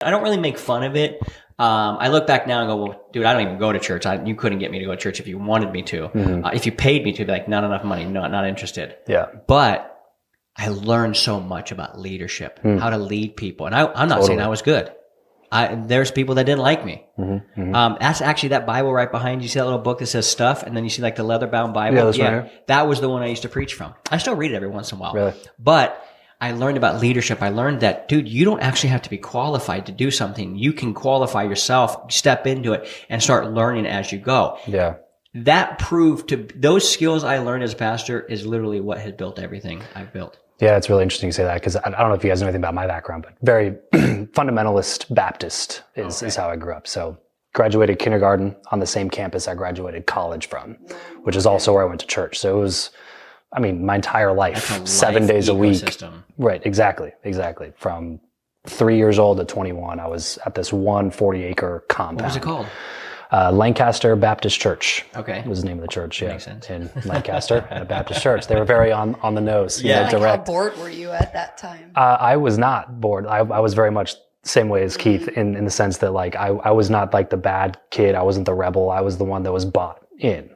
I don't really make fun of it. I look back now and go, well, dude, I don't even go to church. You couldn't get me to go to church if you wanted me to. If you paid me to, be like, not enough money, not interested. Yeah. But I learned so much about leadership, how to lead people. And I'm not saying I was good. There's people that didn't like me. That's actually that Bible right behind you. See that little book that says stuff, and then you see like the leather bound Bible. Right. That was the one I used to preach from. I still read it every once in a while. Really? But I learned about leadership. I learned that, dude, you don't actually have to be qualified to do something. You can qualify yourself, step into it, and start learning as you go. Yeah. That proved to those skills I learned as a pastor is literally what has built everything I've built. Yeah, it's really interesting you say that, because I don't know if you guys know anything about my background, but very fundamentalist Baptist is how I grew up. So graduated kindergarten on the same campus I graduated college from, which is also where I went to church. So it was, I mean, my entire life, 7 days a week. Right, exactly. From 3 years old to 21, I was at this 40-acre compound. What was it called? Lancaster Baptist Church. Okay. Was the name of the church, yeah. Makes sense. In Lancaster, a Baptist church. They were very on the nose. Yeah. Direct. How bored were you at that time? I was not bored. I was very much the same way as Keith in the sense that like I was not like the bad kid. I wasn't the rebel. I was the one that was bought in.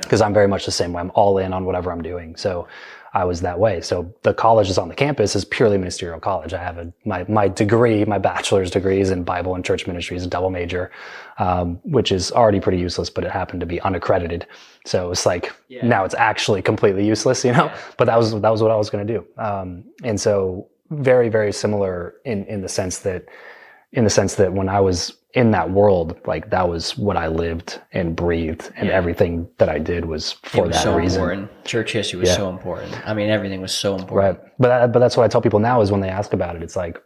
Because I'm very much the same way. I'm all in on whatever I'm doing. So I was that way. So the college is on the campus is purely ministerial college. I have my degree, my bachelor's degree is in Bible and church ministry, is a double major, which is already pretty useless, but it happened to be unaccredited. So it's like, now it's actually completely useless, but that was what I was going to do. And so very, very similar in the sense that when I was in that world, like that was what I lived and breathed, and everything that I did was for that so reason. Important. Church history was so important. I mean, everything was so important. Right. But that's what I tell people now is when they ask about it, it's like,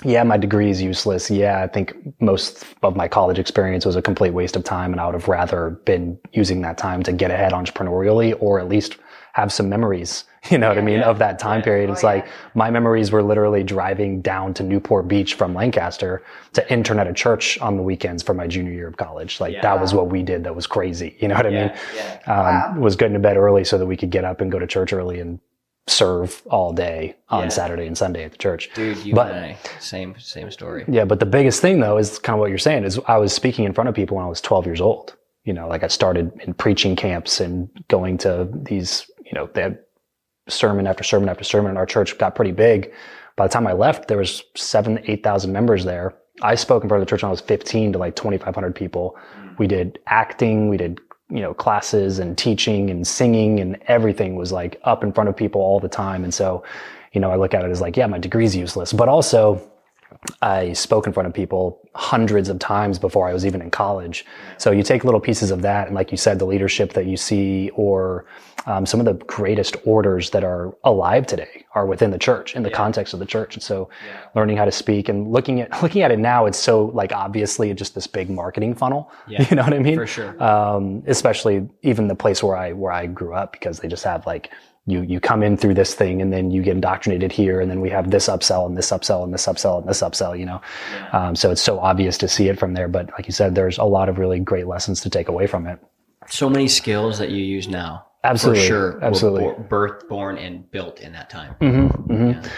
yeah, my degree is useless. Yeah, I think most of my college experience was a complete waste of time, and I would have rather been using that time to get ahead entrepreneurially, or at least have some memories, what I mean, of that time period. It's like my memories were literally driving down to Newport Beach from Lancaster to intern at a church on the weekends for my junior year of college. Like that was what we did. That was crazy. You know what I mean? Was getting to bed early so that we could get up and go to church early and serve all day on Saturday and Sunday at the church. Dude, and I, same story. Yeah. But the biggest thing though is kind of what you're saying is I was speaking in front of people when I was 12 years old. Like I started in preaching camps and going to these, they had sermon after sermon after sermon, and our church got pretty big. By the time I left, there was 7,000 to 8,000 members there. I spoke in front of the church when I was 15 to like 2,500 people. We did acting, we did, classes and teaching and singing, and everything was like up in front of people all the time. And so, I look at it as like, yeah, my degree's useless, but also I spoke in front of people hundreds of times before I was even in college. So you take little pieces of that, and like you said, the leadership that you see, or some of the greatest orders that are alive today are within the church, in the context of the church. And so learning how to speak and looking at it now, it's so like obviously just this big marketing funnel. You know what I mean? For sure. Especially even the place where I grew up, because they just have like, you come in through this thing, and then you get indoctrinated here, and then we have this upsell and this upsell and this upsell and this upsell, so it's so obvious to see it from there. But like you said, there's a lot of really great lessons to take away from it. So many skills that you use now. Absolutely. For sure. Absolutely. Were born and built in that time. Mm-hmm, mm-hmm. Yeah.